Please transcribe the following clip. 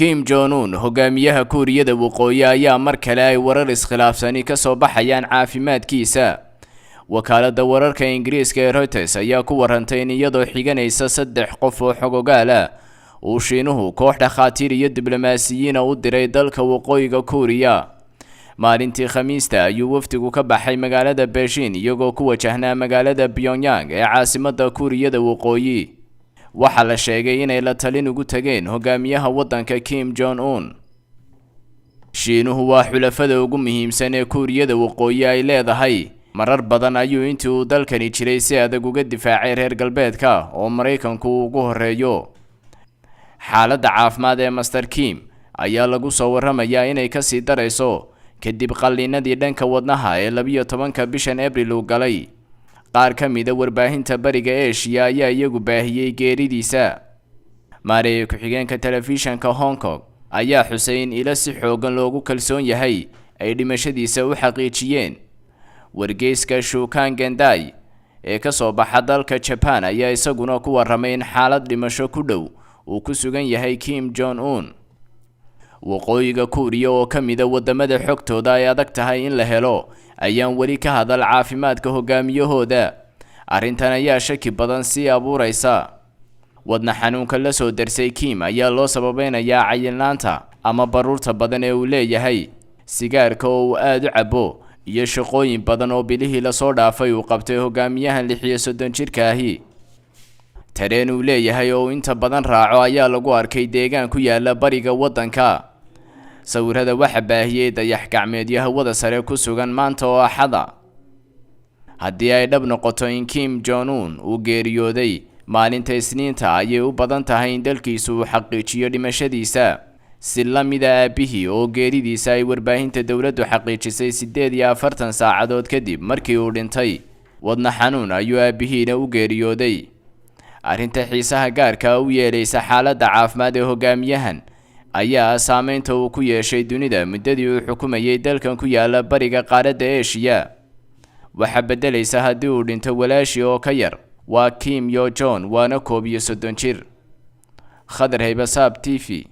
Kim Jong-un hogaamiyaha Kuuriyada Waqooyi ayaa mar kale ay warar iskhilaafsani ka soo baxayaan caafimaadkiisa. Wakaaladda wararka Ingiriiska ee Reuters ayaa ku warantay in iyadoo xiganaysa 3 qof oo xogogaal ah uu Shiinuhu koox dhakhaatiir iyo diblomaasiyiin u diray dalka Waqooyiga Kuuriya. Maalintii Khamiista ayuu wafdigu ka baxay magaalada Beijing iyagoo ku wajahnaa magaalada Pyongyang ee caasimadda Kuuriyada Waqooyi. Waxa la sheegay inay la talin ugu tageen hogaamiyaha waddanka Kim Jong-un. Shiinuhu waa xulafada ugu muhiimsan ee Kuuriyada Waqooyi ay leedahay. Marar badan ayuu intii uu dalkani jiray si adag uga difaacay reer galbeedka oo Mareykanku ugu horeeyo. Xaaladda caafimaad ee Master Kim ayaa lagu soo waramayaa inay ka sii darayso kadib qalliinadii dhanka wadnaha ee 12 bishan Abriil uu galay. Qaar ka mid ah warbaahinta bariga Asia ayaa iyagu baahiyay geeridiisa. Maareeye ku-xigeenka telefishanka Hong Kong ayaa xusay in ila si xoogan loogu kalsoon yahay ay dhimashadiisa u xaqiijiyeen. Wargeyska Shukan Gendai ee ka soo baxa dalka Japan ayaa isaguna ku waramay in xaalad dhimasho ku dhow uu ku sugan yahay Kim Jong-un. Waqooyiga Kuuriya oo ka mid ah wadamada xogtooda ay adag tahay in la helo ayaan wali ka hadal caafimaadka hogaamiyahooda. Arrintan ayaa shaki badan sii abuuraysa. Wadna xanuunka la soo darsay Kim ayaa loo sababeynayaa cayilnaanta ama baruurta badan ee uu leeyahay, sigaarka oo uu aad u cabo, iyo shaqooyin badan oo bilihii la soo dhaafay uu qabtay hogaamiyahan 36 jirka ahi. Tareen uu leeyahay oo inta badan raaco ayaa lagu arkay deegaan ku yaala bariga waddanka. Sawirada waxa baahiyay dayax gacmeedyo hawada sare ku sugan maanta oo Axada. Haddii ay dhab noqoto in Kim Jong-un uu geeriyooday maalinta Isniinta ayay u badan tahay in dalkiisu uu xaqiijiyo dhimashadiisa. Si la mid ah aabihii oo geeridiisa ay warbaahinta dawladdu xaqiijisay 48 saacadood kadib markii uu dhintay. Wadna xanuun ayuu aabihiina u geeriyooday. Arrinta xiisaha gaarka u yeelaysa xaaladda caafimaad ee hogaamiyahan ayaa saameynta uu ku yeeshay dunida muddadii uu xukumayay dalkan ku yaala bariga qaaradda Asia. Waxa bedelaysa haddii uu dhinto walaashi oo ka yar waa Kim Yo Jong waana 31 jir. Khadar Haybasaab TV.